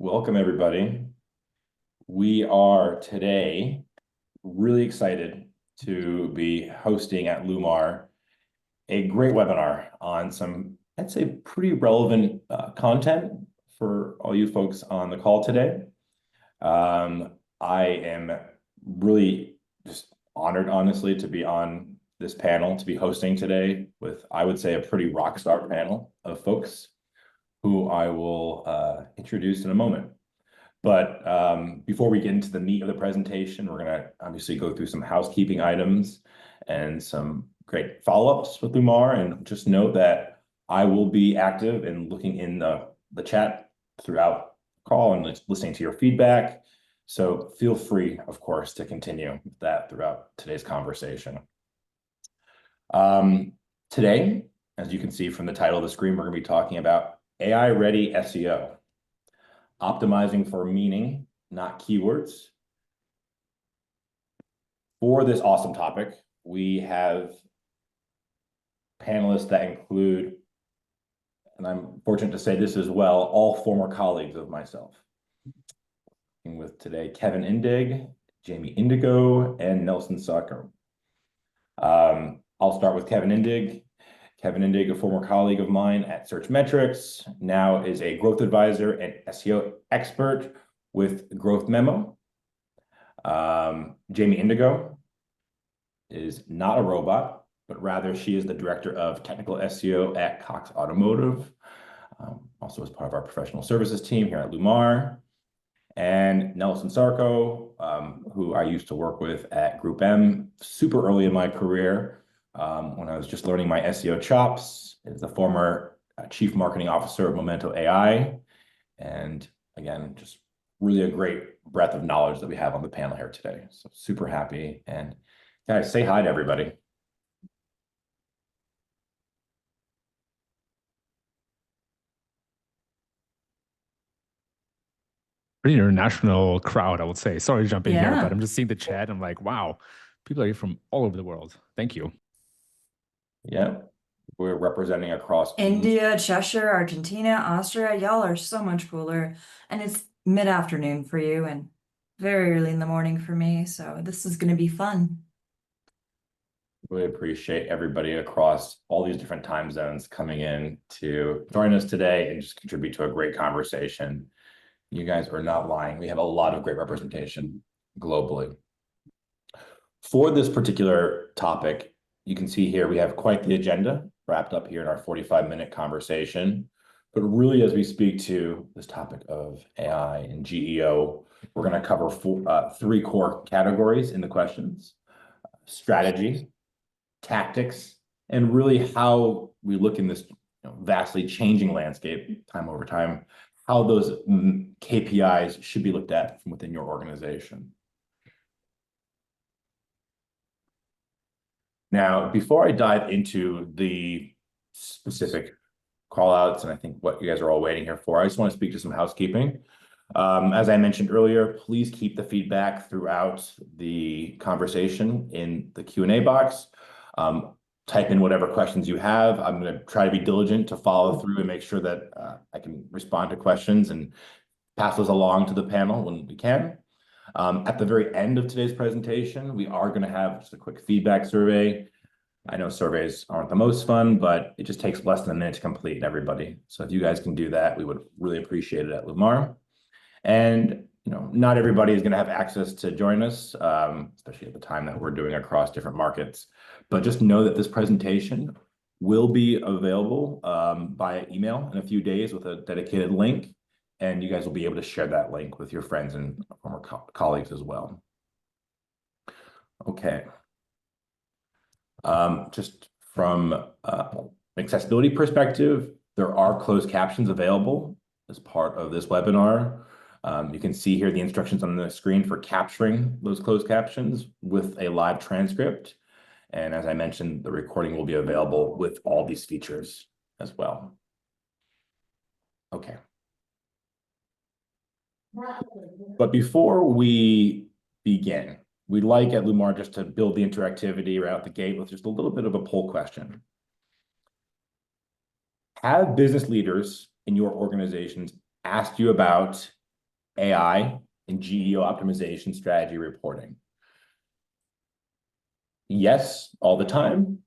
Welcome, everybody. We are today really excited to be hosting at Lumar a great webinar on some, I'd say, pretty relevant content for all you folks on the call today. I am really just honored, honestly, to be on this panel, to be hosting today with, I would say, a pretty rock star panel of folks who I will introduce in a moment. But before we get into the meat of the presentation, we're going to obviously go through some housekeeping items and some great follow-ups with Lumar. And just note that I will be active in looking in the chat throughout the call and listening to your feedback. So feel free, of course, to continue that throughout today's conversation. Today, as you can see from the title of the screen, we're going to be talking about AI-ready SEO. Optimizing for meaning, not keywords. For this awesome topic, we have panelists that include, and I'm fortunate to say this as well, all former colleagues of myself. Working with today, Kevin Indig, Jamie Indigo, and Nelson Sarco. I'll start with Kevin Indig. Kevin Indig, a former colleague of mine at Searchmetrics, now is a growth advisor and SEO expert with Growth Memo. Jamie Indigo is not a robot, but rather she is the director of technical SEO at Cox Automotive, also as part of our professional services team here at Lumar. And Nelson Sarco, who I used to work with at Group M super early in my career, when I was just learning my SEO chops, is the former chief marketing officer of Momento AI. And again, just really a great breadth of knowledge that we have on the panel here today. So super happy. And guys, say hi to everybody. Pretty international crowd, I would say. Sorry to jump in here, but I'm just seeing the chat. I'm like, wow, people are here from all over the world. Thank you. Yeah, we're representing across India, Cheshire, Argentina, Austria. Y'all are so much cooler. And it's mid-afternoon for you and very early in the morning for me. So this is going to be fun. Really appreciate everybody across all these different time zones coming in to join us today and just contribute to a great conversation. You guys are not lying. We have a lot of great representation globally. For this particular topic, you can see here we have quite the agenda wrapped up here in our 45-minute conversation. But really, as we speak to this topic of AI and GEO, we're going to cover three core categories in the questions: strategy, tactics, and really how we look in this vastly changing landscape time over time, how those KPIs should be looked at from within your organization. Now, before I dive into the specific callouts, and I think what you guys are all waiting here for, I just want to speak to some housekeeping. As I mentioned earlier, please keep the feedback throughout the conversation in the Q&A box. Type in whatever questions you have. I'm going to try to be diligent to follow through and make sure that I can respond to questions and pass those along to the panel when we can. At the very end of today's presentation, we are going to have just a quick feedback survey. I know surveys aren't the most fun, but it just takes less than a minute to complete, everybody. So if you guys can do that, we would really appreciate it at Lumar. And not everybody is going to have access to join us, especially at the time that we're doing across different markets. But just know that this presentation will be available by email in a few days with a dedicated link. And you guys will be able to share that link with your friends and former colleagues as well. Okay. Just from an accessibility perspective, there are closed captions available as part of this webinar. You can see here the instructions on the screen for capturing those closed captions with a live transcript. And as I mentioned, the recording will be available with all these features as well. Okay. But before we begin, we'd like at Lumar just to build the interactivity right out the gate with just a little bit of a poll question. Have business leaders in your organizations asked you about AI in GEO optimization strategy reporting? Yes, all the time.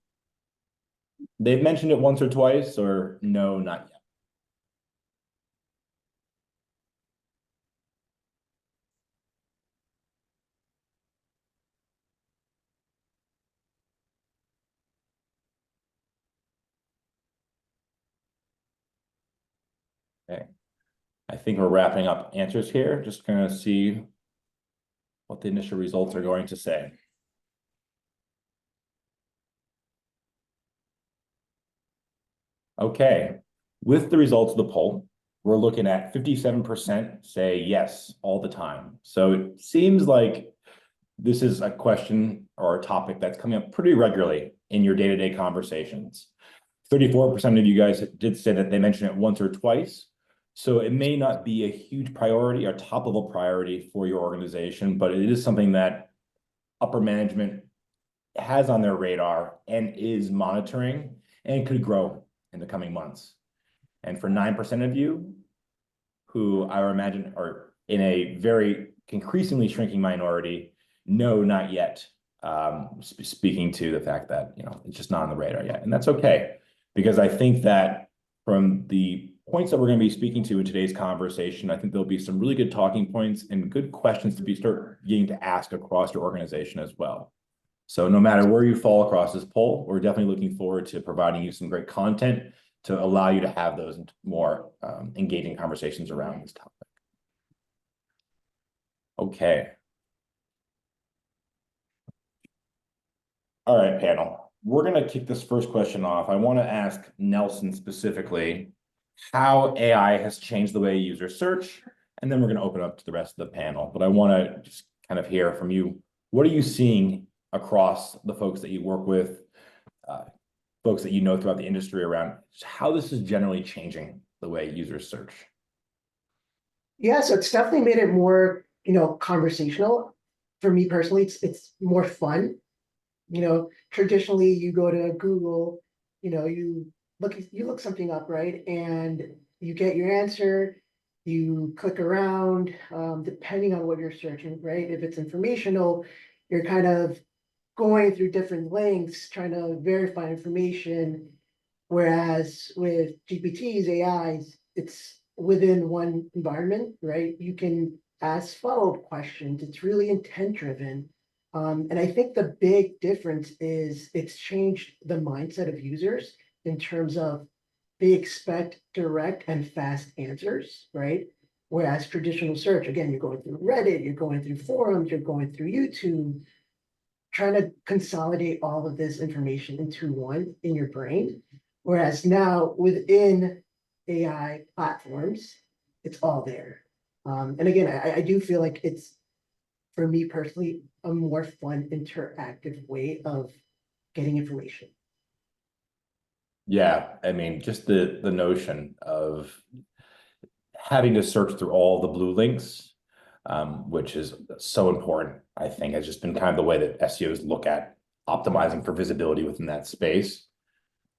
They've mentioned it once or twice, or no, not yet. Okay. I think we're wrapping up answers here. Just going to see what the initial results are going to say. Okay. With the results of the poll, we're looking at 57% say yes all the time. So it seems like this is a question or a topic that's coming up pretty regularly in your day-to-day conversations. 34% of you guys did say that they mentioned it once or twice. So it may not be a huge priority or top-level priority for your organization, but it is something that upper management has on their radar and is monitoring and could grow in the coming months. And for 9% of you, who I would imagine are in a very increasingly shrinking minority, no, not yet. Speaking to the fact that, it's just not on the radar yet. And that's okay, because I think that from the points that we're going to be speaking to in today's conversation, I think there'll be some really good talking points and good questions to start getting to ask across your organization as well. So no matter where you fall across this poll, we're definitely looking forward to providing you some great content to allow you to have those more engaging conversations around this topic. Okay. All right, panel. We're going to kick this first question off. I want to ask Nelson specifically how AI has changed the way users search, and then we're going to open up to the rest of the panel. But I want to just kind of hear from you. What are you seeing across the folks that you work with, folks that you know throughout the industry around how this is generally changing the way users search? Yeah, so it's definitely made it more, conversational. For me personally, it's more fun. Traditionally you go to Google, you look something up, right? And you get your answer, you click around, depending on what you're searching, right? If it's informational, you're kind of going through different links, trying to verify information. Whereas with GPTs, AIs, it's within one environment, right? You can ask follow-up questions. It's really intent driven. And I think the big difference is it's changed the mindset of users in terms of they expect direct and fast answers, right? Whereas traditional search, again, you're going through Reddit, you're going through forums, you're going through YouTube, trying to consolidate all of this information into one in your brain. Whereas now within AI platforms, it's all there. And again, I do feel like it's, for me personally, a more fun, interactive way of getting information. Yeah, I mean, just the notion of having to search through all the blue links, which is so important, I think, has just been kind of the way that SEOs look at optimizing for visibility within that space.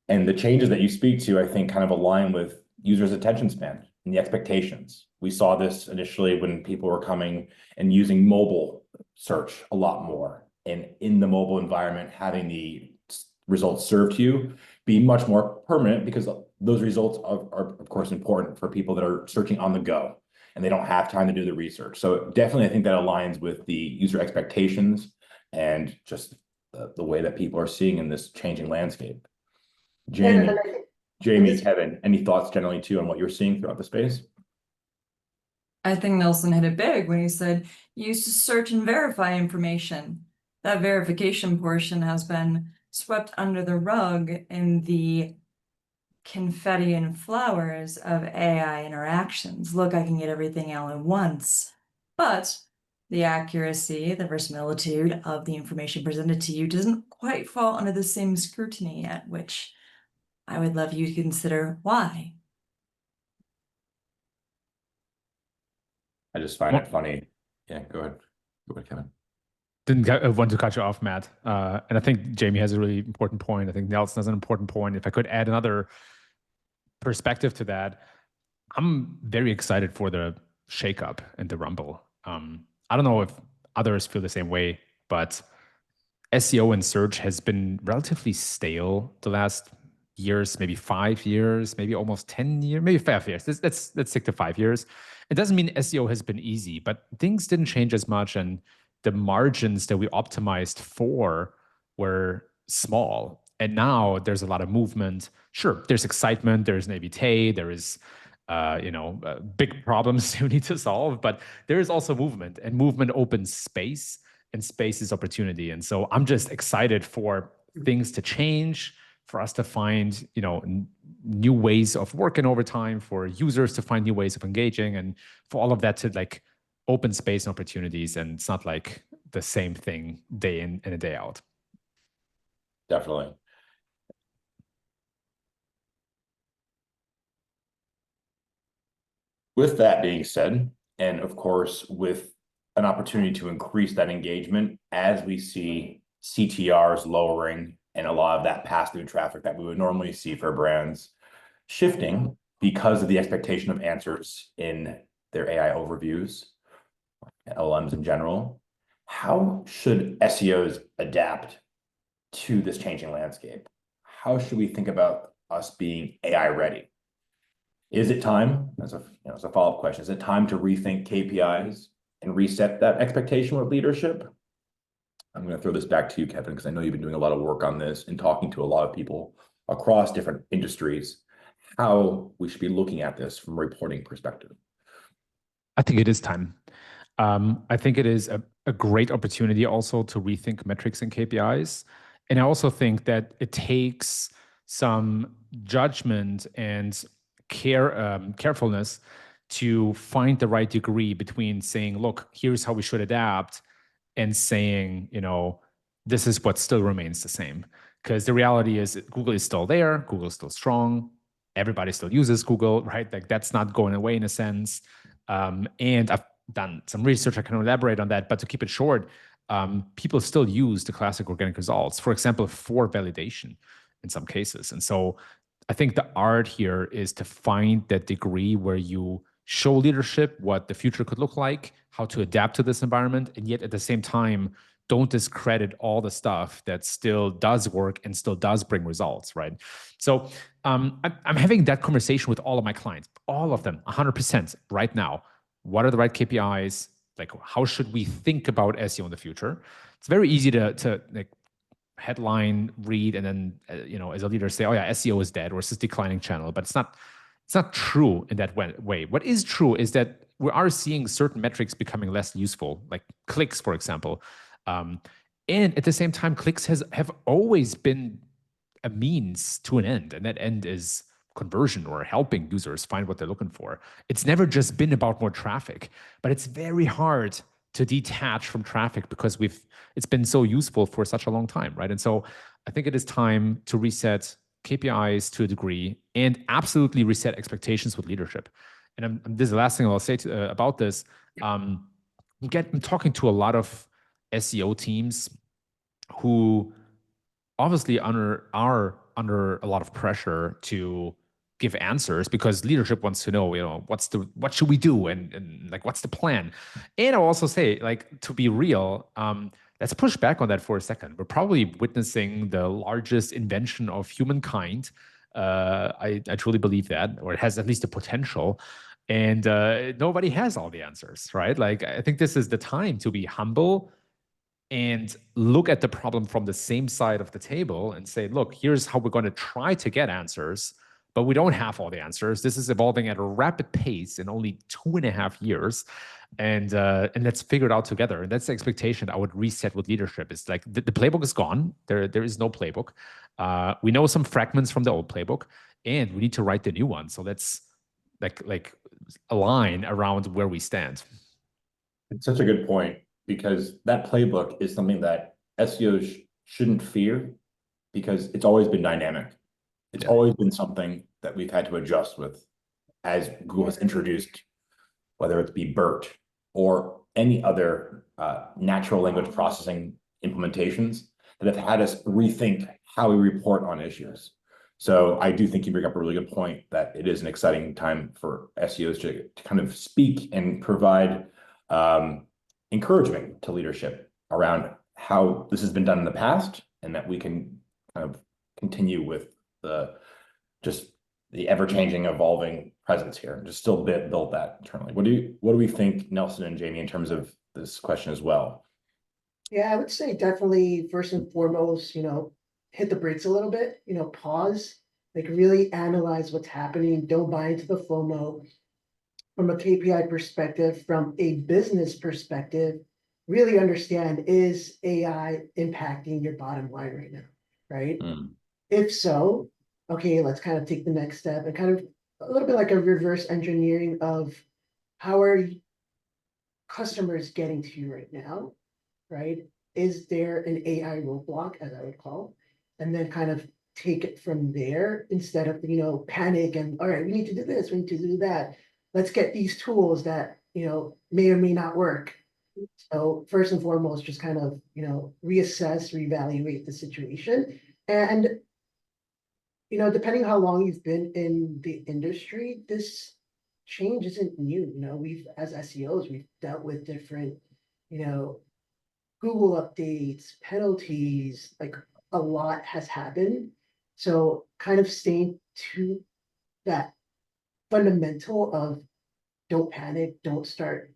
And the changes that you speak to, I think, kind of align with users' attention span and the expectations. We saw this initially when people were coming and using mobile search a lot more. And in the mobile environment, having the results served to you be much more permanent, because those results are of course, important for people that are searching on the go and they don't have time to do the research. So definitely, I think that aligns with the user expectations and just the way that people are seeing in this changing landscape. Jamie, Kevin, any thoughts generally too on what you're seeing throughout the space? I think Nelson hit it big when he said use to search and verify information. That verification portion has been swept under the rug in the confetti and flowers of AI interactions. Look, I can get everything all at once. But the accuracy, the verisimilitude of the information presented to you doesn't quite fall under the same scrutiny yet, which I would love you to consider why. I just find it funny. Yeah, go ahead. Go ahead, Kevin. Didn't want to cut you off, Matt. And I think Jamie has a really important point. I think Nelson has an important point. If I could add another perspective to that, I'm very excited for the shakeup and the rumble. I don't know if others feel the same way, but SEO and search has been relatively stale the last years, maybe 5 years, maybe almost 10 years, maybe 5 years. Let's stick to 5 years. It doesn't mean SEO has been easy, but things didn't change as much, and the margins that we optimized for were small. And now there's a lot of movement. Sure, there's excitement, there's naivete, there is big problems you need to solve, but there is also movement, and movement opens space, and space is opportunity. And so I'm just excited for things to change, for us to find, new ways of working over time, for users to find new ways of engaging, and for all of that to like open space and opportunities. And it's not like the same thing day in and a day out. Definitely. With that being said, and of course, with an opportunity to increase that engagement as we see CTRs lowering and a lot of that pass-through traffic that we would normally see for brands shifting because of the expectation of answers in their AI overviews, LLMs in general, how should SEOs adapt to this changing landscape? How should we think about us being AI ready? Is it time, as a follow-up question, is it time to rethink KPIs and reset that expectation with leadership? I'm going to throw this back to you, Kevin, because I know you've been doing a lot of work on this and talking to a lot of people across different industries, how we should be looking at this from a reporting perspective. I think it is time. I think it is a great opportunity also to rethink metrics and KPIs. And I also think that it takes some judgment and carefulness to find the right degree between saying, look, here's how we should adapt, and saying, this is what still remains the same. Because the reality is Google is still there, Google is still strong, everybody still uses Google, right? Like that's not going away in a sense. And I've done some research, I can elaborate on that, but to keep it short, people still use the classic organic results, for example, for validation in some cases. And so I think the art here is to find that degree where you show leadership what the future could look like, how to adapt to this environment, and yet at the same time, don't discredit all the stuff that still does work and still does bring results, right? So I'm having that conversation with all of my clients, all of them, 100% right now. What are the right KPIs? Like, how should we think about SEO in the future? It's very easy to like headline read and then as a leader say, oh yeah, SEO is dead or it's a declining channel, but it's not true in that way. What is true is that we are seeing certain metrics becoming less useful, like clicks, for example. And at the same time, clicks have always been a means to an end, and that end is conversion or helping users find what they're looking for. It's never just been about more traffic, but it's very hard to detach from traffic because it's been so useful for such a long time, right? And so I think it is time to reset KPIs to a degree and absolutely reset expectations with leadership. And this is the last thing I'll say about this. I'm talking to a lot of SEO teams who obviously are under a lot of pressure to give answers because leadership wants to know, what should we do and like what's the plan? And I'll also say, like, to be real, let's push back on that for a second. We're probably witnessing the largest invention of humankind. I truly believe that, or it has at least the potential. And nobody has all the answers, right? Like, I think this is the time to be humble and look at the problem from the same side of the table and say, look, here's how we're going to try to get answers, but we don't have all the answers. This is evolving at a rapid pace in only 2.5 years. And let's figure it out together. And that's the expectation I would reset with leadership. It's like the playbook is gone. There is no playbook. We know some fragments from the old playbook, and we need to write the new one. So let's like align around where we stand. It's such a good point, because that playbook is something that SEOs shouldn't fear, because it's always been dynamic. It's always been something that we've had to adjust with as Google has introduced, whether it be BERT or any other natural language processing implementations that have had us rethink how we report on issues. So I do think you bring up a really good point that it is an exciting time for SEOs to kind of speak and provide encouragement to leadership around how this has been done in the past, and that we can kind of continue with just the ever-changing, evolving presence here, just still build that internally. What do we think, Nelson and Jamie, in terms of this question as well? Yeah, I would say definitely first and foremost, hit the brakes a little bit, pause, like really analyze what's happening. Don't buy into the FOMO. From a KPI perspective, from a business perspective, really understand, is AI impacting your bottom line right now, right? If so, okay, let's kind of take the next step and kind of a little bit like a reverse engineering of how are customers getting to you right now, right? Is there an AI roadblock, as I would call, and then kind of take it from there instead of, panic and, all right, we need to do this, we need to do that. Let's get these tools that, may or may not work. So first and foremost, just kind of, reassess, reevaluate the situation. And, depending how long you've been in the industry, this change isn't new. We've, as SEOs, we've dealt with different, Google updates, penalties, like a lot has happened. So kind of staying to that fundamental of don't panic, don't start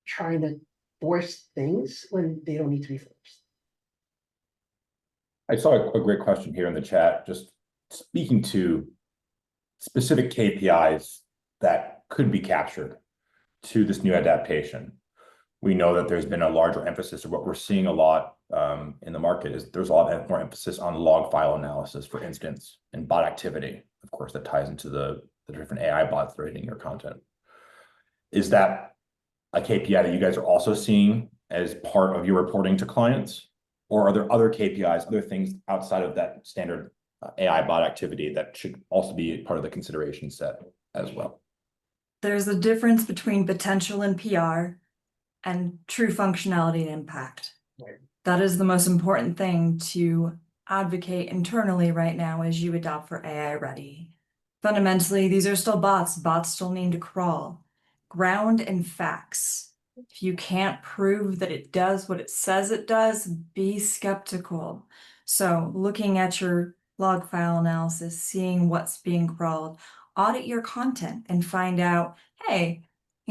trying to force things when they don't need to be forced. I saw a great question here in the chat, just speaking to specific KPIs that could be captured to this new adaptation. We know that there's been a larger emphasis, of what we're seeing a lot in the market is there's a lot more emphasis on log file analysis, for instance, and bot activity. Of course, that ties into the different AI bots that are hitting your content. Is that a KPI that you guys are also seeing as part of your reporting to clients? Or are there other KPIs, other things outside of that standard AI bot activity that should also be part of the consideration set as well? There's a difference between potential and PR and true functionality and impact. Right. That is the most important thing to advocate internally right now as you adopt for AI ready. Fundamentally, these are still bots. Bots still need to crawl. Ground in facts. If you can't prove that it does what it says it does, be skeptical. So looking at your log file analysis, seeing what's being crawled, audit your content and find out, hey,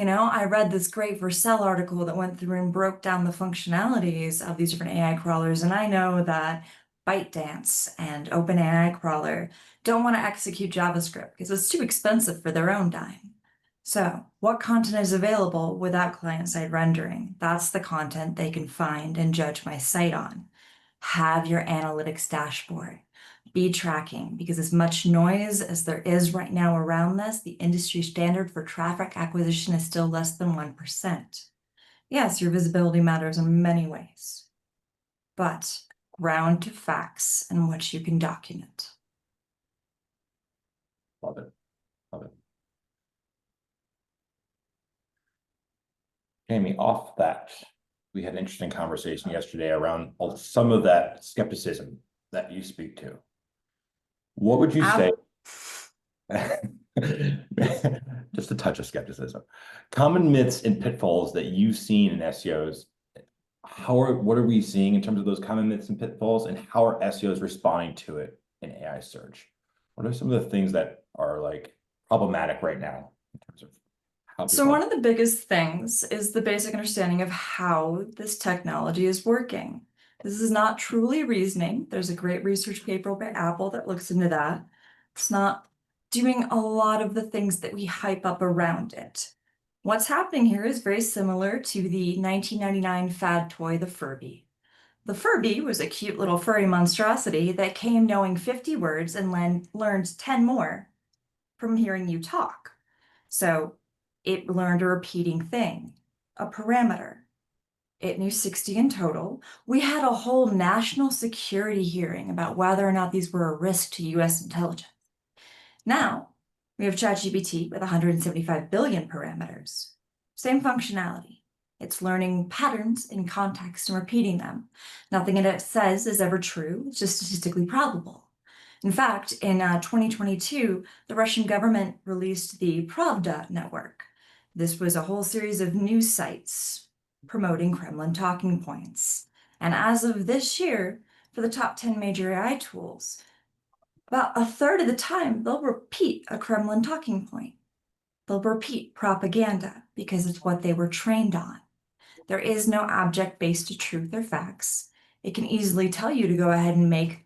I read this great Vercel article that went through and broke down the functionalities of these different AI crawlers. And I know that ByteDance and OpenAI crawler don't want to execute JavaScript because it's too expensive for their own dime. So what content is available without client-side rendering? That's the content they can find and judge my site on. Have your analytics dashboard. Be tracking, because as much noise as there is right now around this, the industry standard for traffic acquisition is still less than 1%. Yes, your visibility matters in many ways, but ground to facts and what you can document. Love it. Love it. Jamie, off that, we had an interesting conversation yesterday around some of that skepticism that you speak to. What would you say? Just a touch of skepticism. Common myths and pitfalls that you've seen in SEOs. What are we seeing in terms of those common myths and pitfalls, and how are SEOs responding to it in AI search? What are some of the things that are like problematic right now in terms of how? So one of the biggest things is the basic understanding of how this technology is working. This is not truly reasoning. There's a great research paper by Apple that looks into that. It's not doing a lot of the things that we hype up around it. What's happening here is very similar to the 1999 fad toy, the Furby. The Furby was a cute little furry monstrosity that came knowing 50 words and learned 10 more from hearing you talk. So it learned a repeating thing, a parameter. It knew 60 in total. We had a whole national security hearing about whether or not these were a risk to US intelligence. Now, we have ChatGPT with 175 billion parameters. Same functionality. It's learning patterns in context and repeating them. Nothing in it says is ever true. It's just statistically probable. In fact, in 2022, the Russian government released the Pravda network. This was a whole series of news sites promoting Kremlin talking points. And as of this year, for the top 10 major AI tools, about a third of the time, they'll repeat a Kremlin talking point. They'll repeat propaganda because it's what they were trained on. There is no object-based truth or facts. It can easily tell you to go ahead and make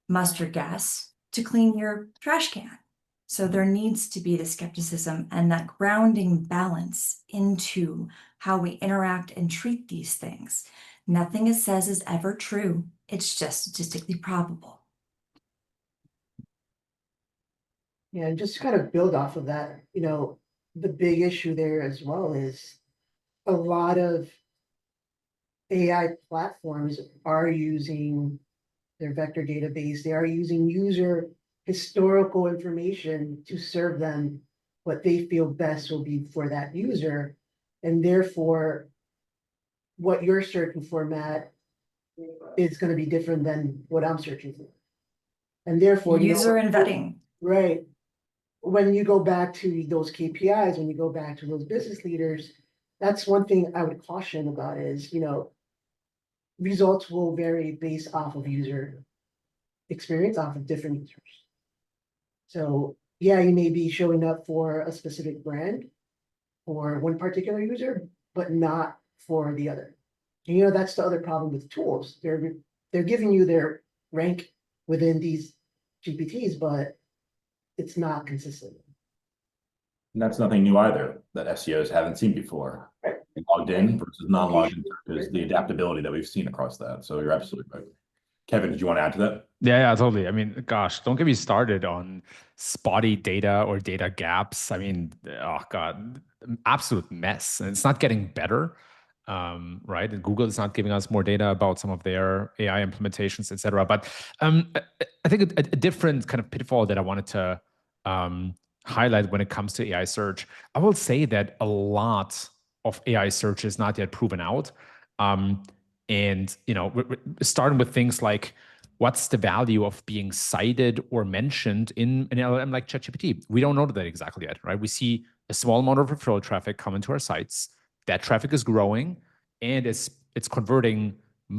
mustard gas to clean your trash can. So there needs to be the skepticism and that grounding balance into how we interact and treat these things. Nothing it says is ever true. It's just statistically probable. Yeah, and just to kind of build off of that, the big issue there as well is a lot of AI platforms are using their vector database. They are using user historical information to serve them what they feel best will be for that user. And therefore, what you're searching for, Matt, is going to be different than what I'm searching for. And therefore, User embedding. Right. When you go back to those KPIs, when you go back to those business leaders, that's one thing I would caution about is, results will vary based off of user experience, off of different users. So yeah, you may be showing up for a specific brand or one particular user, but not for the other. And, that's the other problem with tools. They're giving you their rank within these GPTs, but it's not consistent. And that's nothing new either that SEOs haven't seen before. Right. Logged in versus non-logged in searches, the adaptability that we've seen across that. So you're absolutely right. Kevin, did you want to add to that? Yeah, totally. I mean, gosh, don't get me started on spotty data or data gaps. I mean, oh God, absolute mess. And it's not getting better, right? And Google is not giving us more data about some of their AI implementations, et cetera. But I think a different kind of pitfall that I wanted to highlight when it comes to AI search, I will say that a lot of AI search is not yet proven out. And, we're starting with things like, what's the value of being cited or mentioned in an LLM like ChatGPT? We don't know that exactly yet, right? We see a small amount of referral traffic come into our sites. That traffic is growing, and it's converting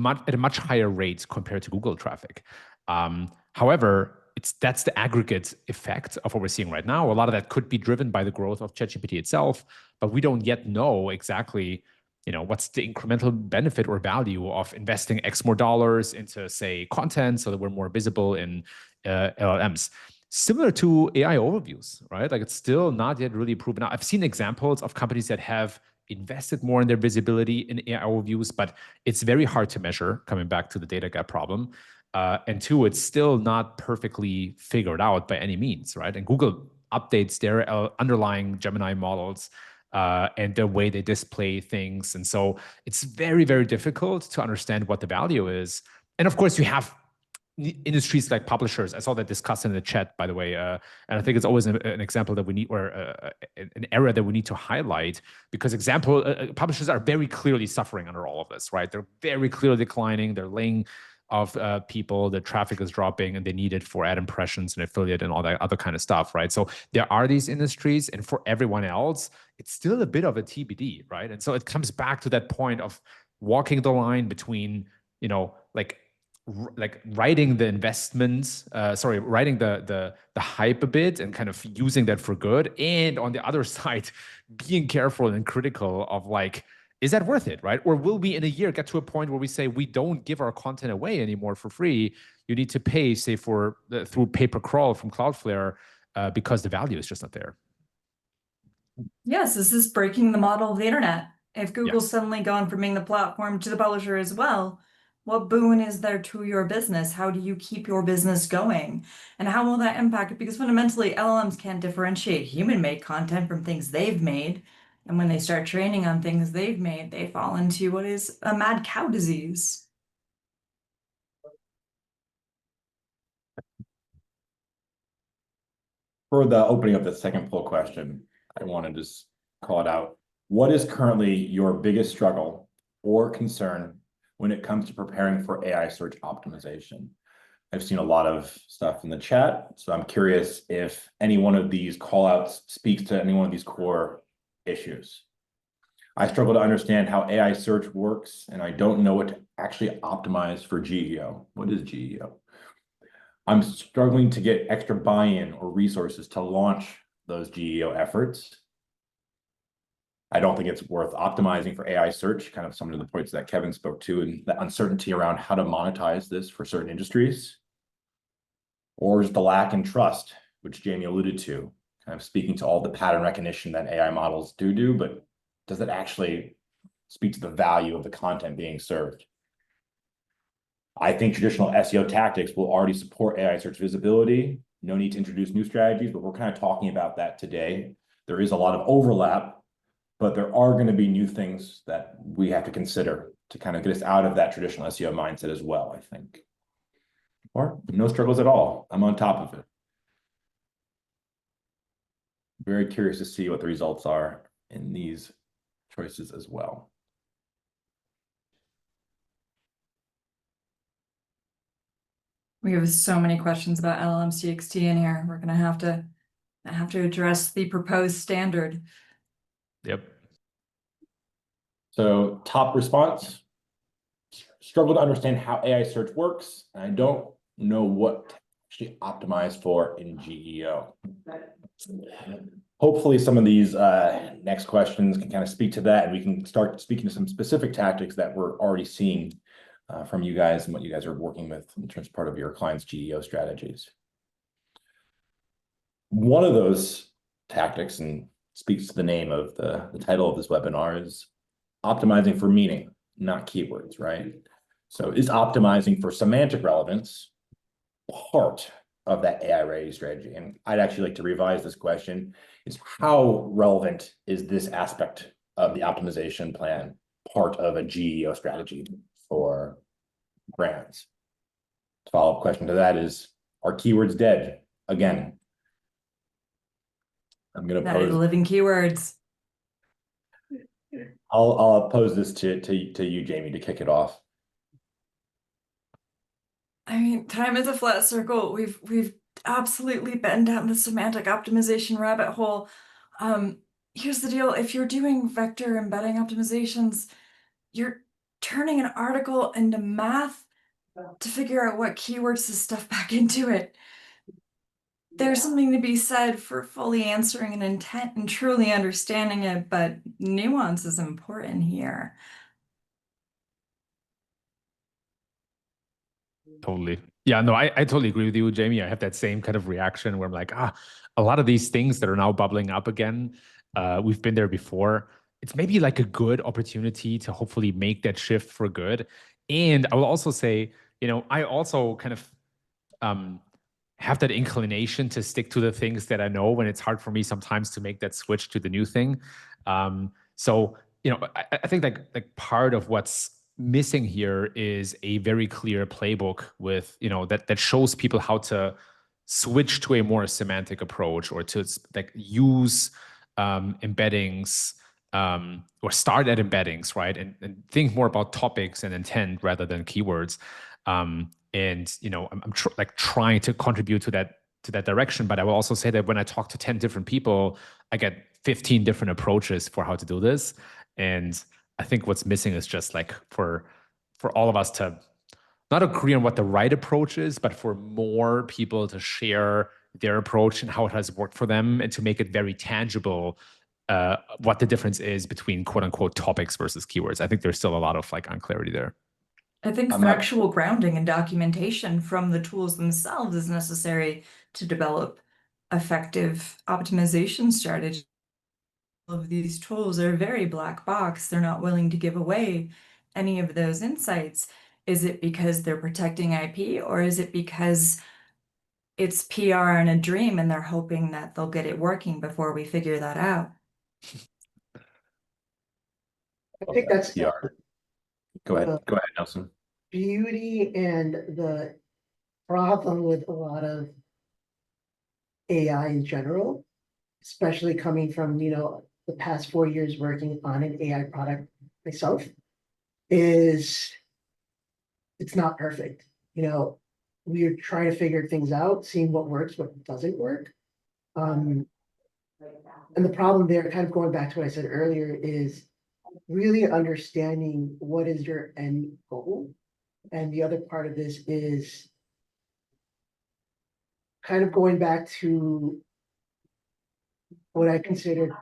at a much higher rate compared to Google traffic. However, that's the aggregate effect of what we're seeing right now. A lot of that could be driven by the growth of ChatGPT itself, but we don't yet know exactly what's the incremental benefit or value of investing X more dollars into, say, content so that we're more visible in LLMs. Similar to AI overviews, right? Like, it's still not yet really proven out. I've seen examples of companies that have invested more in their visibility in AI overviews, but it's very hard to measure, coming back to the data gap problem. And two, it's still not perfectly figured out by any means, right? And Google updates their underlying Gemini models and the way they display things. And so it's very, very difficult to understand what the value is. And of course, you have industries like publishers. I saw that discussed in the chat, by the way. And I think it's always an example that we need, or an area that we need to highlight, because publishers are very clearly suffering under all of this, right? They're very clearly declining. They're laying of people, the traffic is dropping, and they need it for ad impressions and affiliate and all that other kind of stuff, right? So there are these industries, and for everyone else, it's still a bit of a TBD, right? And so it comes back to that point of walking the line between, like writing the investments, writing the hype a bit and kind of using that for good, and on the other side, being careful and critical of, like, is that worth it, right? Or will we in a year get to a point where we say we don't give our content away anymore for free? You need to pay, say, through pay-per-crawl from Cloudflare because the value is just not there. Yes, this is breaking the model of the internet. If Google's suddenly gone from being the platform to the publisher as well, what boon is there to your business? How do you keep your business going? And how will that impact it? Because fundamentally, LLMs can't differentiate human-made content from things they've made. And when they start training on things they've made, they fall into what is a mad cow disease. For the opening of the second poll question, I want to just call it out. What is currently your biggest struggle or concern when it comes to preparing for AI search optimization? I've seen a lot of stuff in the chat, so I'm curious if any one of these callouts speaks to any one of these core issues. I struggle to understand how AI search works, and I don't know what to actually optimize for GEO. What is GEO? I'm struggling to get extra buy-in or resources to launch those GEO efforts. I don't think it's worth optimizing for AI search, kind of some of the points that Kevin spoke to, and the uncertainty around how to monetize this for certain industries. Or just the lack in trust, which Jamie alluded to, kind of speaking to all the pattern recognition that AI models do, but does it actually speak to the value of the content being served? I think traditional SEO tactics will already support AI search visibility. No need to introduce new strategies, but we're kind of talking about that today. There is a lot of overlap, but there are going to be new things that we have to consider to kind of get us out of that traditional SEO mindset as well, I think. Or no struggles at all. I'm on top of it. Very curious to see what the results are in these choices as well. We have so many questions about LLMs TXT in here. We're gonna have to address the proposed standard. Yep. So top response, struggle to understand how AI search works, and I don't know what to actually optimize for in GEO. Hopefully some of these next questions can kind of speak to that, and we can start speaking to some specific tactics that we're already seeing from you guys and what you guys are working with in terms of part of your clients' GEO strategies. One of those tactics, and speaks to the name of the title of this webinar, is optimizing for meaning, not keywords, right? So is optimizing for semantic relevance part of that AI ready strategy? And I'd actually like to revise this question, is how relevant is this aspect of the optimization plan part of a GEO strategy for brands? The follow-up question to that is, are keywords dead? Again, I'm going to That is pose, living keywords. I'll pose this to you, Jamie, to kick it off. I mean, time is a flat circle. We've absolutely been down the semantic optimization rabbit hole. Here's the deal. If you're doing vector embedding optimizations, you're turning an article into math to figure out what keywords to stuff back into it. There's something to be said for fully answering an intent and truly understanding it, but nuance is important here. Totally. Yeah, no, I totally agree with you, Jamie. I have that same kind of reaction where I'm like, a lot of these things that are now bubbling up again, we've been there before. It's maybe like a good opportunity to hopefully make that shift for good. And I will also say, I also kind of have that inclination to stick to the things that I know when it's hard for me sometimes to make that switch to the new thing. So, I think like part of what's missing here is a very clear playbook with, that shows people how to switch to a more semantic approach, or to like use embeddings, or start at embeddings, right? And think more about topics and intent rather than keywords. I'm trying to contribute to that direction. But I will also say that when I talk to 10 different people, I get 15 different approaches for how to do this. And I think what's missing is just like for all of us to not agree on what the right approach is, but for more people to share their approach and how it has worked for them, and to make it very tangible what the difference is between quote unquote topics versus keywords. I think there's still a lot of like unclarity there. I think factual grounding and documentation from the tools themselves is necessary to develop effective optimization strategies. All of these tools are very black box. They're not willing to give away any of those insights. Is it because they're protecting IP, or is it because it's PR and a dream and they're hoping that they'll get it working before we figure that out? I think that's PR. Go ahead, Nelson. Beauty and the problem with a lot of AI in general, especially coming from, the past 4 years working on an AI product myself, is it's not perfect. we are trying to figure things out, seeing what works, what doesn't work. And the problem there, kind of going back to what I said earlier, is really understanding what is your end goal. And the other part of this is kind of going back to what I consider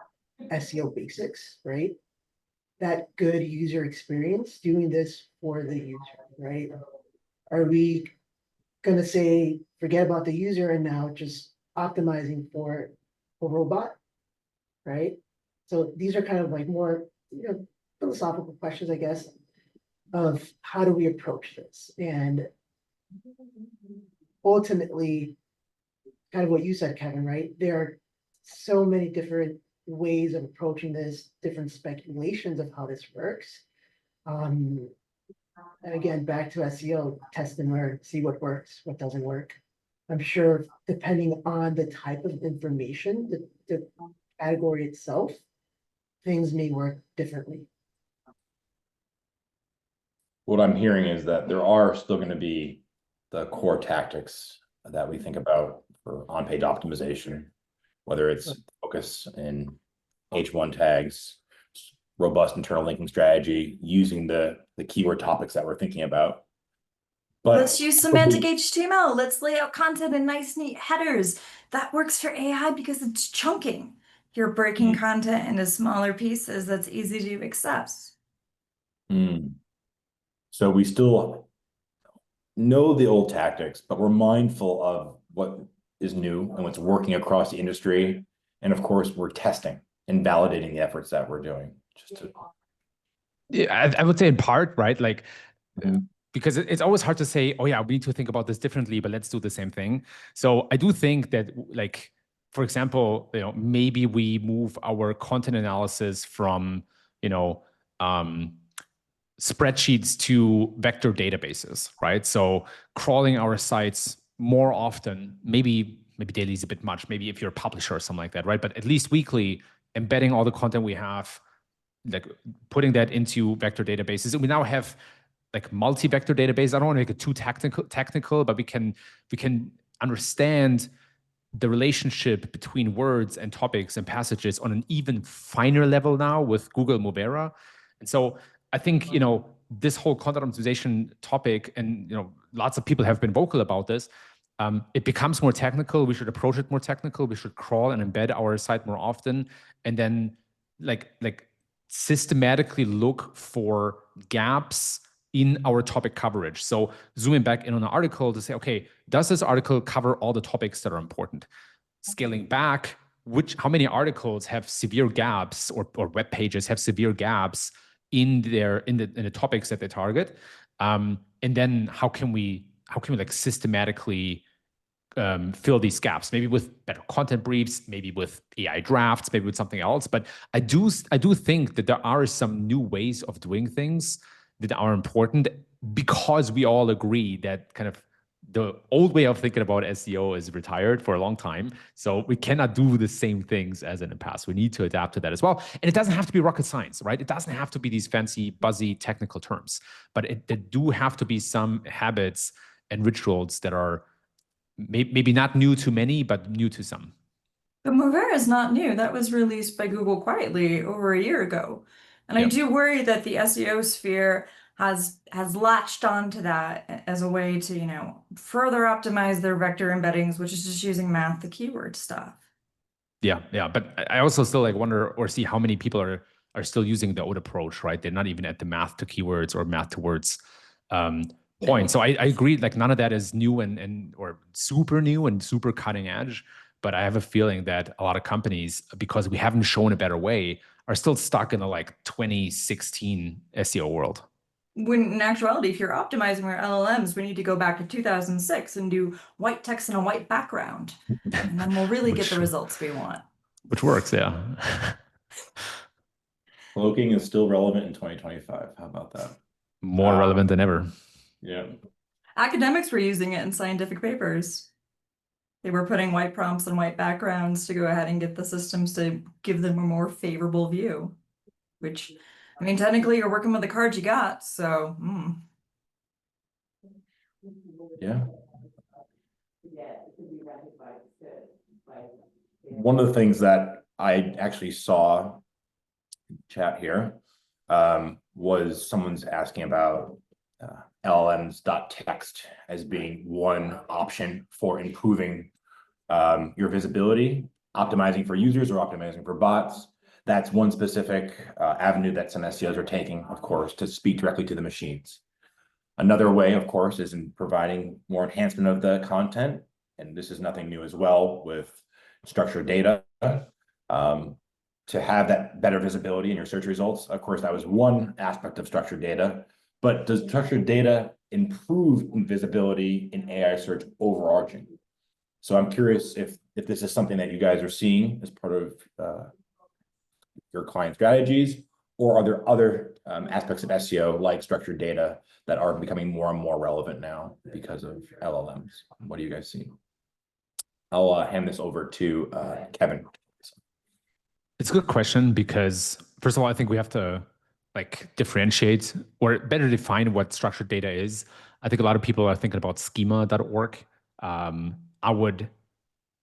SEO basics, right? That good user experience, doing this for the user, right? Are we gonna say, forget about the user and now just optimizing for a robot, right? So these are kind of like more, philosophical questions, I guess, of how do we approach this? And ultimately, kind of what you said, Kevin, right? There are so many different ways of approaching this, different speculations of how this works. And again, back to SEO, test and learn, see what works, what doesn't work. I'm sure depending on the type of information, the category itself, things may work differently. What I'm hearing is that there are still going to be the core tactics that we think about for on-page optimization, whether it's focus in H1 tags, robust internal linking strategy, using the keyword topics that we're thinking about. But let's use semantic HTML. Let's lay out content in nice, neat headers. That works for AI because it's chunking. You're breaking content into smaller pieces that's easy to access. So we still know the old tactics, but we're mindful of what is new and what's working across the industry. And of course, we're testing and validating the efforts that we're doing. Yeah, I would say in part, right? Like, because it's always hard to say, oh yeah, we need to think about this differently, but let's do the same thing. So I do think that, like, for example, maybe we move our content analysis from, spreadsheets to vector databases, right? So crawling our sites more often, maybe daily is a bit much, maybe if you're a publisher or something like that, right? But at least weekly, embedding all the content we have, like putting that into vector databases. And we now have like multi-vector database. I don't want to make it too technical, but we can understand the relationship between words and topics and passages on an even finer level now with Google Movera. And so I think, this whole content optimization topic, and, lots of people have been vocal about this, it becomes more technical. We should approach it more technical. We should crawl and embed our site more often. And then like systematically look for gaps in our topic coverage. So zooming back in on an article to say, okay, does this article cover all the topics that are important? Scaling back, how many articles have severe gaps, or web pages have severe gaps in the topics that they target? And then how can we like systematically fill these gaps, maybe with better content briefs, maybe with AI drafts, maybe with something else. But I do think that there are some new ways of doing things that are important, because we all agree that kind of the old way of thinking about SEO is retired for a long time. So we cannot do the same things as in the past. We need to adapt to that as well. And it doesn't have to be rocket science, right? It doesn't have to be these fancy, buzzy technical terms, but there do have to be some habits and rituals that are maybe not new to many, but new to some. But Movera is not new. That was released by Google quietly over a year ago. And I do worry that the SEO sphere has latched onto that as a way to, further optimize their vector embeddings, which is just using math to keyword stuff. Yeah. But I also still wonder or see how many people are still using the old approach, right? They're not even at the math to keywords or math to words point. So I agree, none of that is new or super new and super cutting edge. But I have a feeling that a lot of companies, because we haven't shown a better way, are still stuck in the 2016 SEO world. When in actuality, if you're optimizing our LLMs, we need to go back to 2006 and do white text and a white background. And then we'll really get the results we want. Which works, yeah. Cloaking is still relevant in 2025. How about that? More relevant than ever. Yeah. Academics were using it in scientific papers. They were putting white prompts and white backgrounds to go ahead and get the systems to give them a more favorable view, which, I mean, technically you're working with the cards you got, so. Yeah. one of the things that I actually saw in the chat here was someone's asking about LLMs.text as being one option for improving your visibility, optimizing for users or optimizing for bots. That's one specific avenue that some SEOs are taking, of course, to speak directly to the machines. Another way, of course, is in providing more enhancement of the content. And this is nothing new as well with structured data. To have that better visibility in your search results. Of course, that was one aspect of structured data. But does structured data improve visibility in AI search overarching? So I'm curious if this is something that you guys are seeing as part of your client strategies, or are there other aspects of SEO like structured data that are becoming more and more relevant now because of LLMs? What do you guys see? I'll hand this over to Kevin. It's a good question because, first of all, I think we have to differentiate or better define what structured data is. I think a lot of people are thinking about schema.org. I would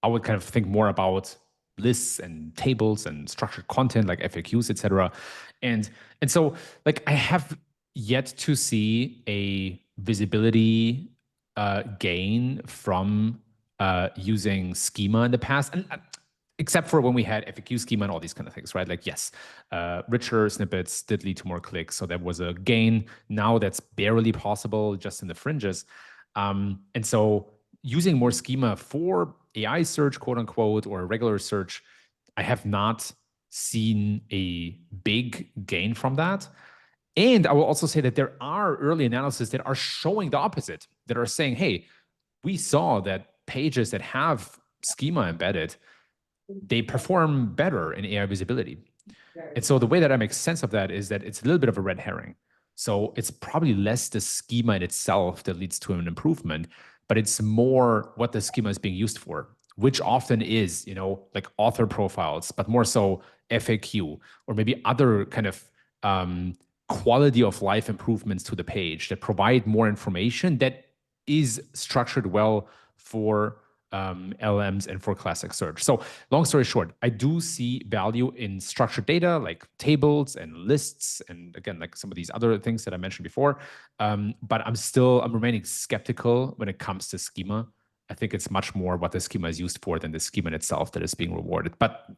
kind of think more about lists and tables and structured content like FAQs, etc. And so I have yet to see a visibility gain from using schema in the past, and except for when we had FAQ schema and all these kind of things, right? Yes, richer snippets did lead to more clicks, so that was a gain. Now that's barely possible, just in the fringes. And so using more schema for AI search, quote unquote, or regular search, I have not seen a big gain from that. And I will also say that there are early analyses that are showing the opposite, that are saying, hey, we saw that pages that have schema embedded, they perform better in AI visibility. And so the way that I make sense of that is that it's a little bit of a red herring. So it's probably less the schema in itself that leads to an improvement, but it's more what the schema is being used for, which often is, author profiles, but more so FAQ, or maybe other kind of quality of life improvements to the page that provide more information that is structured well for LLMs and for classic search. So long story short, I do see value in structured data like tables and lists, and again, like some of these other things that I mentioned before. But I'm remaining skeptical when it comes to schema. I think it's much more what the schema is used for than the schema in itself that is being rewarded. But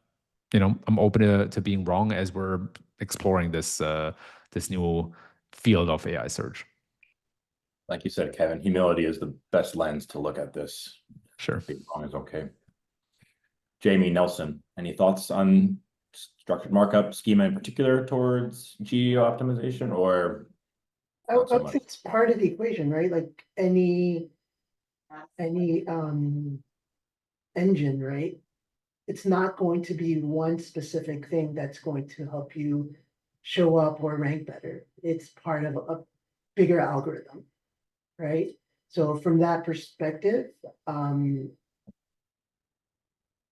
I'm open to being wrong as we're exploring this new field of AI search. Like you said, Kevin, humility is the best lens to look at this. Sure. Being wrong is okay. Jamie Nelson, any thoughts on structured markup schema in particular towards geo optimization, or? I think it's part of the equation, right? Like any engine, right? It's not going to be one specific thing that's going to help you show up or rank better. It's part of a bigger algorithm, right? So from that perspective, again,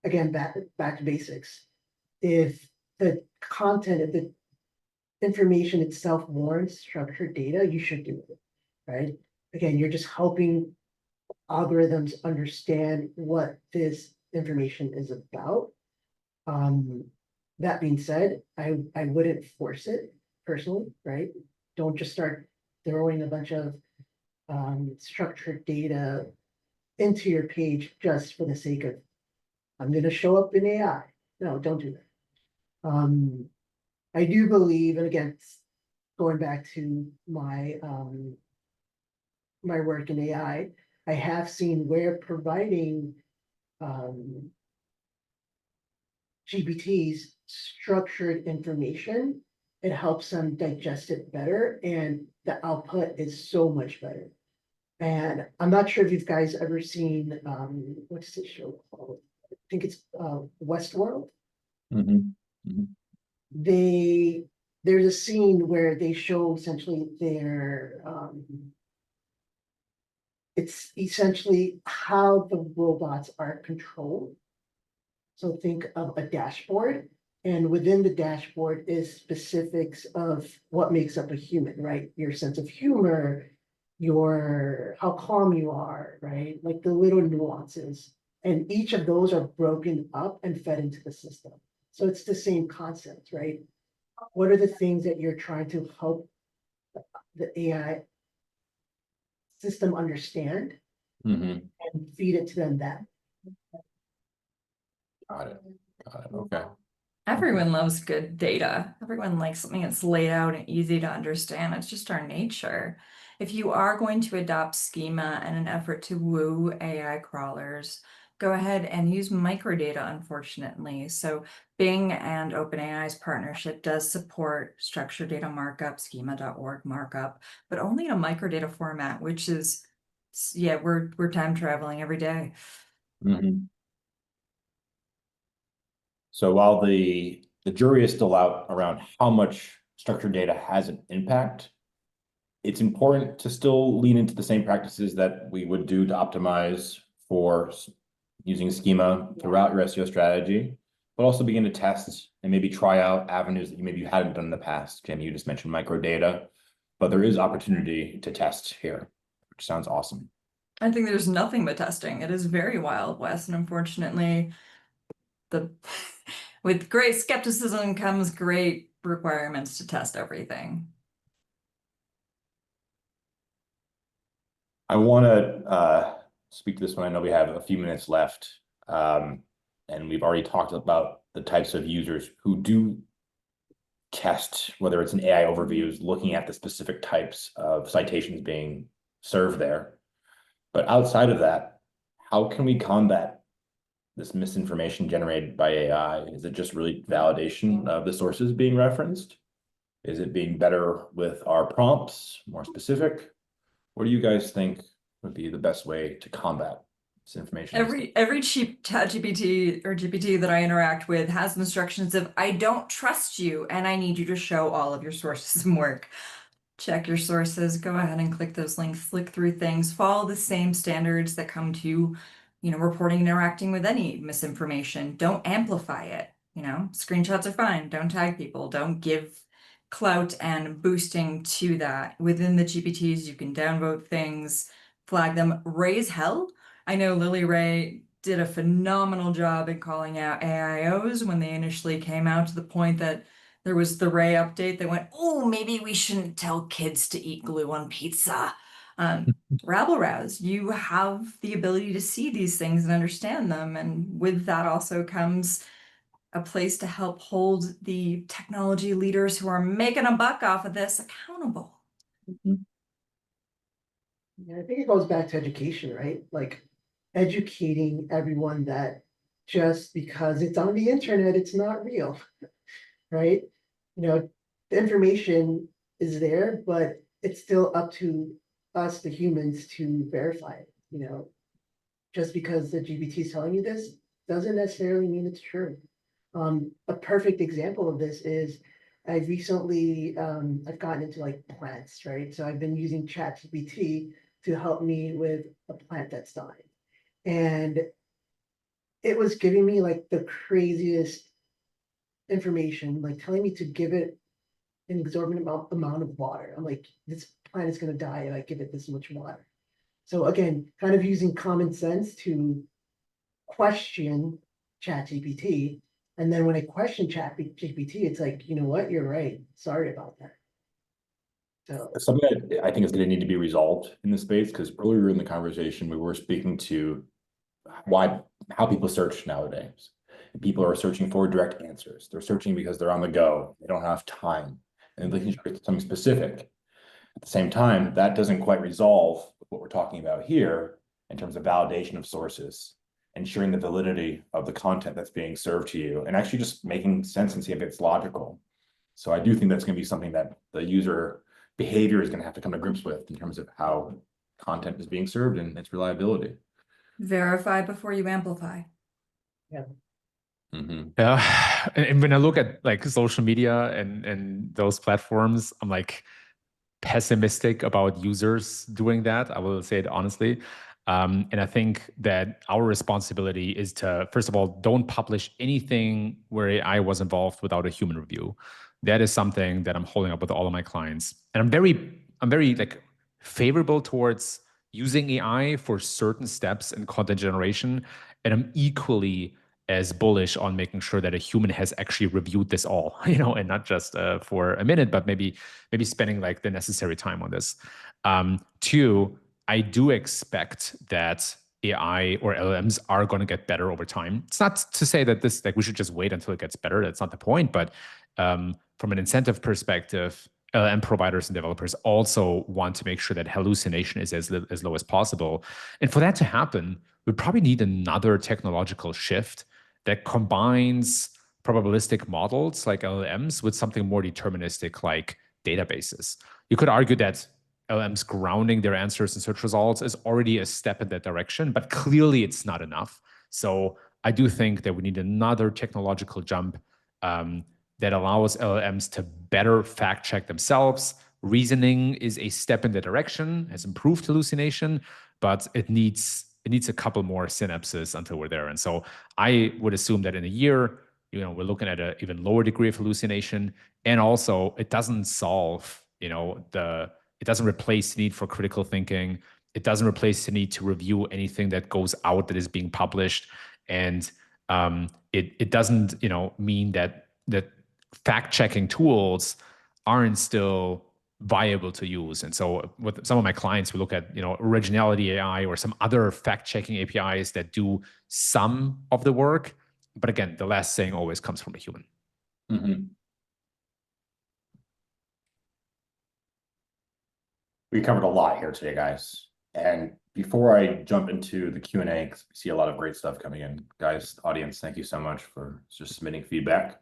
back to basics. If the content, if the information itself warrants structured data, you should do it, right? Again, you're just helping algorithms understand what this information is about. That being said, I wouldn't force it personally, right? Don't just start throwing a bunch of structured data into your page just for the sake of, I'm going to show up in AI. No, don't do that. I do believe, and again, going back to my my work in AI, I have seen where providing GPTs structured information, it helps them digest it better, and the output is so much better. And I'm not sure if you guys ever seen what's this show called? I think it's Westworld. There's a scene where they show essentially their it's essentially how the robots are controlled. So think of a dashboard, and within the dashboard is specifics of what makes up a human, right? Your sense of humor, how calm you are, right? Like the little nuances. And each of those are broken up and fed into the system. So it's the same concept, right? What are the things that you're trying to help the AI system understand Mhm. and feed it to them that? Got it. Got it. Okay. Everyone loves good data. Everyone likes something that's laid out and easy to understand. It's just our nature. If you are going to adopt schema in an effort to woo AI crawlers, go ahead and use microdata, unfortunately. So Bing and OpenAI's partnership does support structured data markup, schema.org markup, but only in a microdata format, which is, yeah, we're time traveling every day. Mhm. So while the jury is still out around how much structured data has an impact, it's important to still lean into the same practices that we would do to optimize for using schema throughout your SEO strategy, but also begin to test and maybe try out avenues that you maybe hadn't done in the past. Jamie, you just mentioned microdata, but there is opportunity to test here, which sounds awesome. I think there's nothing but testing. It is very Wild West, and unfortunately, the with great skepticism comes great requirements to test everything. I want to speak to this one. I know we have a few minutes left, and we've already talked about the types of users who do test, whether it's an AI overviews, looking at the specific types of citations being served there. But outside of that, how can we combat this misinformation generated by AI? Is it just really validation of the sources being referenced? Is it being better with our prompts, more specific? What do you guys think would be the best way to combat this information? Every cheap ChatGPT or GPT that I interact with has instructions of I don't trust you and I need you to show all of your sources and work. Check your sources, go ahead and click those links, flick through things, follow the same standards that come to, reporting and interacting with any misinformation. Don't amplify it. Screenshots are fine. Don't tag people. Don't give clout and boosting to that. Within the GPTs, you can downvote things, flag them, raise hell. I know Lily Ray did a phenomenal job in calling out AIOs when they initially came out, to the point that there was the Ray update that went, oh, maybe we shouldn't tell kids to eat glue on pizza. Rabble rouse, you have the ability to see these things and understand them. And with that also comes a place to help hold the technology leaders who are making a buck off of this accountable. Yeah, I think it goes back to education, right? Like educating everyone that just because it's on the internet, it's not real, right? The information is there, but it's still up to us, the humans, to verify it. Just because the GPT is telling you this doesn't necessarily mean it's true. A perfect example of this is I've recently I've gotten into like plants, right? So I've been using ChatGPT to help me with a plant that's dying. And it was giving me like the craziest information, like telling me to give it an exorbitant amount of water. I'm like, this plant is going to die if I give it this much water. So again, kind of using common sense to question ChatGPT. And then when I question ChatGPT, it's like, you know what, you're right. Sorry about that. So Something that I think is going to need to be resolved in this space, because earlier in the conversation, we were speaking to how people search nowadays. And people are searching for direct answers. They're searching because they're on the go. They don't have time. And looking for something specific. At the same time, that doesn't quite resolve what we're talking about here in terms of validation of sources, ensuring the validity of the content that's being served to you, and actually just making sense and see if it's logical. So I do think that's going to be something that the user behavior is going to have to come to grips with in terms of how content is being served and its reliability. Verify before you amplify. yeah. Mm-hmm. Yeah, and when I look at like social media and those platforms, I'm like pessimistic about users doing that. I will say it honestly. And I think that our responsibility is to, first of all, don't publish anything where AI was involved without a human review. That is something that I'm holding up with all of my clients. And I'm very like favorable towards using AI for certain steps in content generation. And I'm equally as bullish on making sure that a human has actually reviewed this all, and not just for a minute, but maybe spending like the necessary time on this. Two, I do expect that AI or LLMs are going to get better over time. It's not to say that this we should just wait until it gets better. That's not the point. But from an incentive perspective, LLM providers and developers also want to make sure that hallucination is as low as possible. And for that to happen, we probably need another technological shift that combines probabilistic models like LLMs with something more deterministic like databases. You could argue that LLMs grounding their answers in search results is already a step in that direction, but clearly it's not enough. So I do think that we need another technological jump that allows LLMs to better fact check themselves. Reasoning is a step in the direction, has improved hallucination, but it needs a couple more synapses until we're there. And so I would assume that in a year, we're looking at an even lower degree of hallucination. And also it doesn't solve, it doesn't replace the need for critical thinking. It doesn't replace the need to review anything that goes out that is being published. And it doesn't, mean that fact-checking tools aren't still viable to use. And so with some of my clients, we look at, Originality AI or some other fact-checking APIs that do some of the work. But again, the last saying always comes from a human. Mm-hmm. We covered a lot here today, guys. And before I jump into the Q&A, because we see a lot of great stuff coming in, guys, audience, thank you so much for just submitting feedback.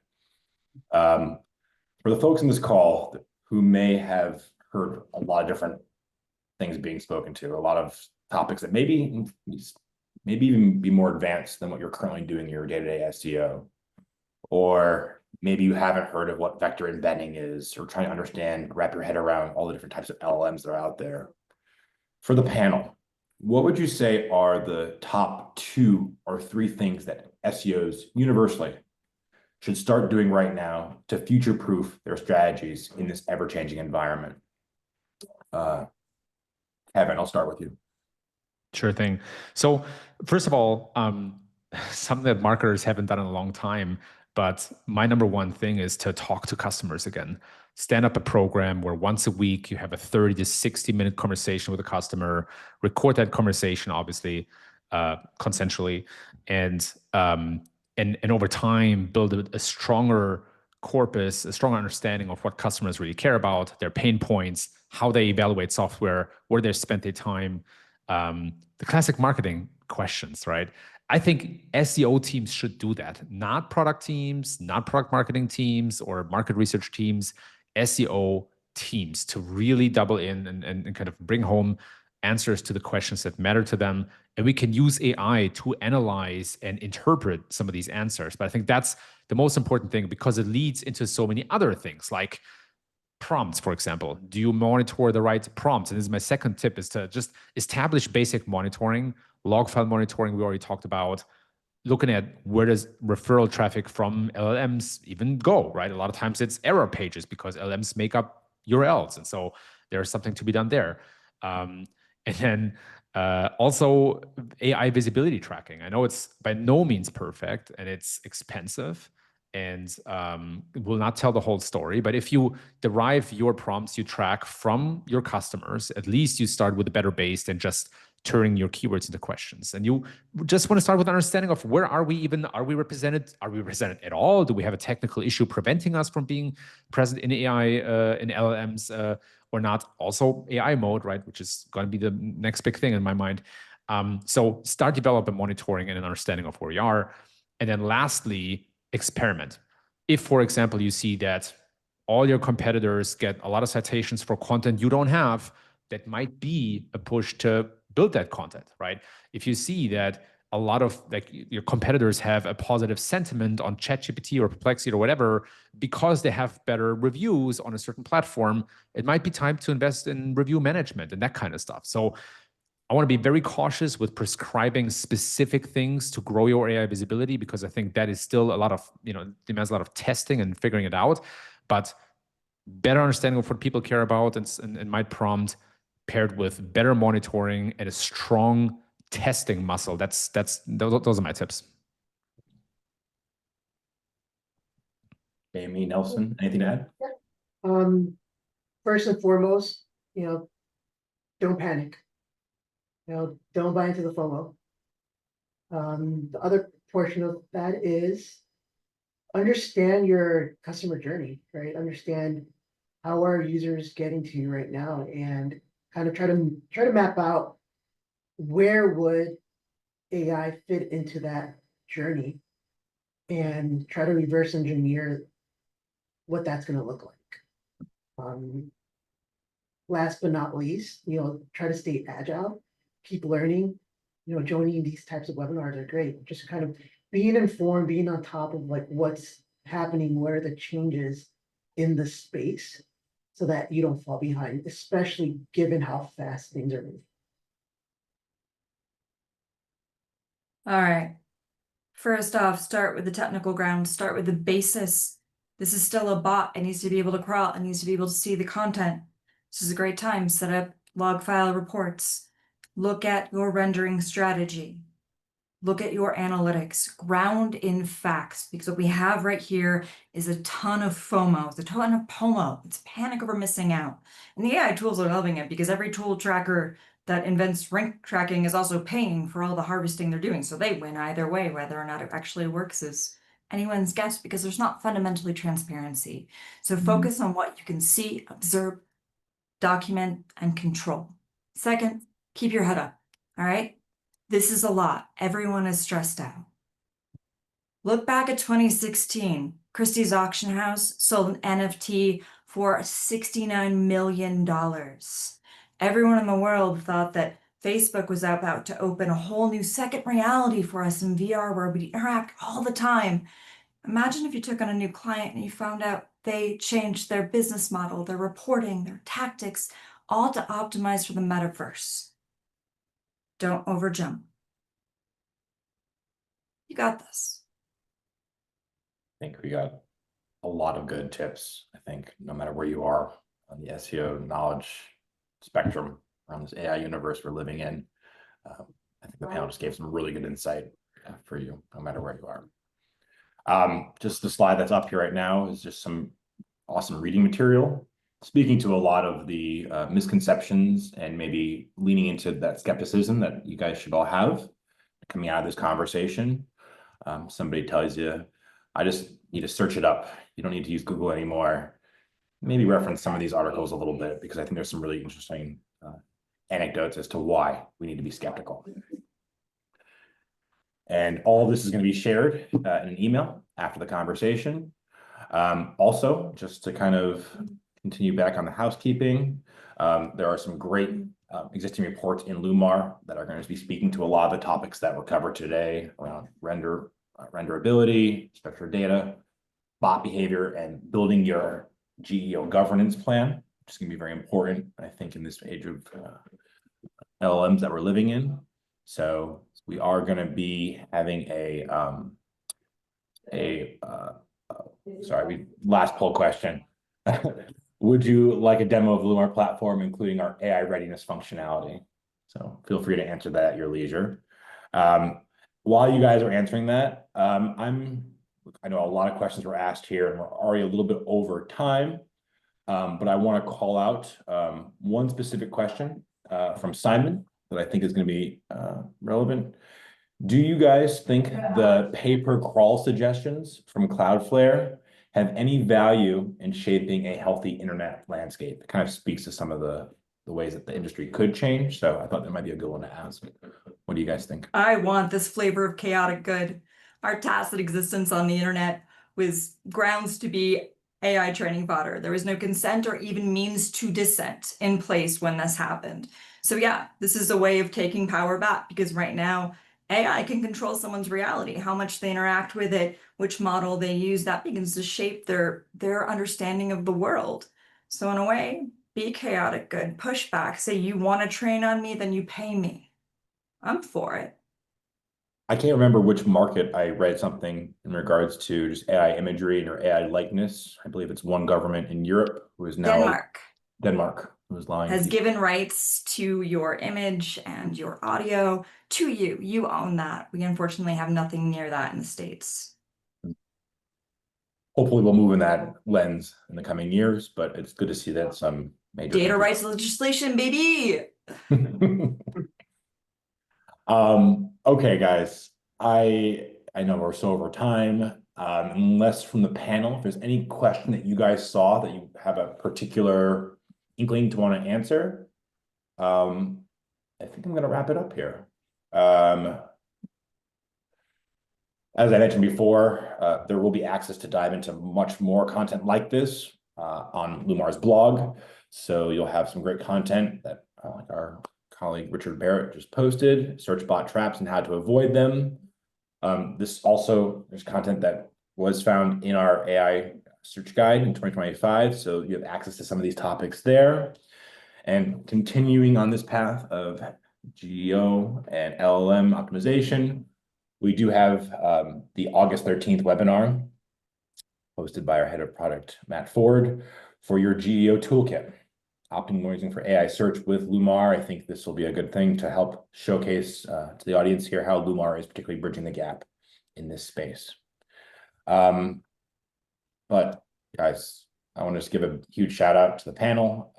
For the folks in this call who may have heard a lot of different things being spoken to, a lot of topics that maybe even be more advanced than what you're currently doing in your day-to-day SEO, or maybe you haven't heard of what vector embedding is, or trying to understand, wrap your head around all the different types of LLMs that are out there. For the panel, what would you say are the top 2 or 3 things that SEOs universally should start doing right now to future-proof their strategies in this ever-changing environment? Kevin, I'll start with you. Sure thing. So first of all, something that marketers haven't done in a long time, but my number one thing is to talk to customers again. Stand up a program where once a week you have a 30 to 60-minute conversation with a customer, record that conversation, obviously, consensually, and over time build a stronger corpus, a stronger understanding of what customers really care about, their pain points, how they evaluate software, where they spend their time, the classic marketing questions, right? I think SEO teams should do that, not product teams, not product marketing teams or market research teams, SEO teams, to really double in and kind of bring home answers to the questions that matter to them. And we can use AI to analyze and interpret some of these answers. But I think that's the most important thing, because it leads into so many other things like prompts, for example. Do you monitor the right prompts? And this is my second tip, is to just establish basic monitoring, log file monitoring we already talked about, looking at where does referral traffic from LLMs even go, right? A lot of times it's error pages because LLMs make up URLs. And so there's something to be done there. And then also AI visibility tracking. I know it's by no means perfect and it's expensive and will not tell the whole story. But if you derive your prompts you track from your customers, at least you start with a better base than just turning your keywords into questions. And you just want to start with an understanding of where are we even? Are we represented? Are we represented at all? Do we have a technical issue preventing us from being present in AI, in LLMs, or not? Also AI mode, right? Which is going to be the next big thing in my mind. So start developing monitoring and an understanding of where we are. And then lastly, experiment. If, for example, you see that all your competitors get a lot of citations for content you don't have, that might be a push to build that content, right? If you see that a lot of your competitors have a positive sentiment on ChatGPT or Perplexity or whatever, because they have better reviews on a certain platform, it might be time to invest in review management and that kind of stuff. So I want to be very cautious with prescribing specific things to grow your AI visibility, because I think that is still a lot of, demands a lot of testing and figuring it out. But better understanding of what people care about and might prompt, paired with better monitoring and a strong testing muscle. Those are my tips. Amy, Nelson, anything to add? First and foremost, don't panic. Don't buy into the FOMO. The other portion of that is understand your customer journey, right? Understand how are users getting to you right now, and kind of try to map out where would AI fit into that journey, and try to reverse engineer what that's going to look like. Last but not least, try to stay agile, keep learning. Joining these types of webinars are great. Just kind of being informed, being on top of like what's happening, what are the changes in the space, so that you don't fall behind, especially given how fast things are moving. All right. First off, start with the technical ground, start with the basis. This is still a bot. It needs to be able to crawl. It needs to be able to see the content. This is a great time. Set up log file reports. Look at your rendering strategy. Look at your analytics. Ground in facts, because what we have right here is a ton of FOMO. It's a ton of POMO. It's panic over missing out. And the AI tools are loving it, because every tool tracker that invents rank tracking is also paying for all the harvesting they're doing. So they win either way. Whether or not it actually works is anyone's guess, because there's not fundamentally transparency. So focus on what you can see, observe, document, and control. Second, keep your head up. All right. This is a lot. Everyone is stressed out. Look back at 2016. Christie's auction house sold an NFT for $69 million. Everyone in the world thought that Facebook was about to open a whole new second reality for us in VR, where we interact all the time. Imagine if you took on a new client and you found out they changed their business model, their reporting, their tactics, all to optimize for the metaverse. Don't overjump. You got this. I think we got a lot of good tips. I think no matter where you are on the SEO knowledge spectrum around this AI universe we're living in, I think the panel just gave some really good insight for you, no matter where you are. Just the slide that's up here right now is just some awesome reading material, speaking to a lot of the misconceptions and maybe leaning into that skepticism that you guys should all have coming out of this conversation. Somebody tells you, I just need to search it up. You don't need to use Google anymore. Maybe reference some of these articles a little bit, because I think there's some really interesting anecdotes as to why we need to be skeptical. And all of this is going to be shared in an email after the conversation. Also, just to kind of continue back on the housekeeping, there are some great existing reports in Lumar that are going to be speaking to a lot of the topics that were covered today around renderability, structured data, bot behavior, and building your GEO governance plan, which is going to be very important, I think, in this age of LLMs that we're living in. So we are going to be having last poll question. Would you like a demo of the Lumar platform, including our AI readiness functionality? So feel free to answer that at your leisure. While you guys are answering that, I know a lot of questions were asked here, and we're already a little bit over time, but I want to call out one specific question from Simon that I think is going to be relevant. Do you guys think the pay-per-crawl suggestions from Cloudflare have any value in shaping a healthy internet landscape? It kind of speaks to some of the ways that the industry could change. So I thought that might be a good one to ask. What do you guys think? I want this flavor of chaotic good. Our tacit existence on the internet was grounds to be AI training fodder. There was no consent or even means to dissent in place when this happened. So yeah, this is a way of taking power back, because right now AI can control someone's reality, how much they interact with it, which model they use. That begins to shape their understanding of the world. So in a way, be chaotic good, push back, say you want to train on me, then you pay me. I'm for it. I can't remember which market I read something in regards to just AI imagery or AI likeness. I believe it's one government in Europe who is now Denmark. Denmark. Who's allowing has people- given rights to your image and your audio to you. You own that. We unfortunately have nothing near that in the States. Hopefully we'll move in that lens in the coming years, but it's good to see that some major Data countries- rights legislation, baby. Okay, guys, I know we're so over time. Unless from the panel, if there's any question that you guys saw that you have a particular inkling to want to answer, I think I'm gonna wrap it up here. As I mentioned before, there will be access to dive into much more content like this on Lumar's blog. So you'll have some great content that like our colleague Richard Barrett just posted, search bot traps and how to avoid them. There's content that was found in our AI search guide in 2025. So you have access to some of these topics there. And continuing on this path of GEO and LLM optimization, we do have the August 13th webinar hosted by our head of product, Matt Ford, for your GEO toolkit. Optimizing for AI search with Lumar. I think this will be a good thing to help showcase to the audience here how Lumar is particularly bridging the gap in this space. But guys, I want to just give a huge shout out to the panel.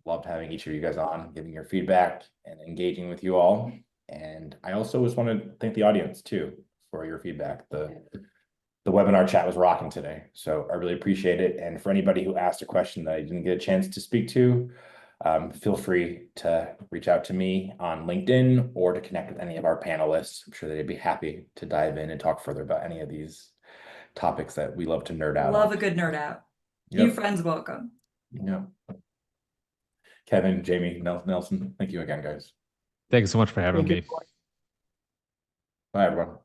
Loved having each of you guys on, giving your feedback and engaging with you all. And I also just want to thank the audience too for your feedback. The webinar chat was rocking today, so I really appreciate it. And for anybody who asked a question that I didn't get a chance to speak to, feel free to reach out to me on LinkedIn or to connect with any of our panelists. I'm sure they'd be happy to dive in and talk further about any of these topics that we love to nerd out Love on. a good nerd out. Yep. New friends welcome. Yeah. Kevin, Jamie, Nelson, thank you again, guys. Thank you so much for having Thank you. me. Bye, everyone.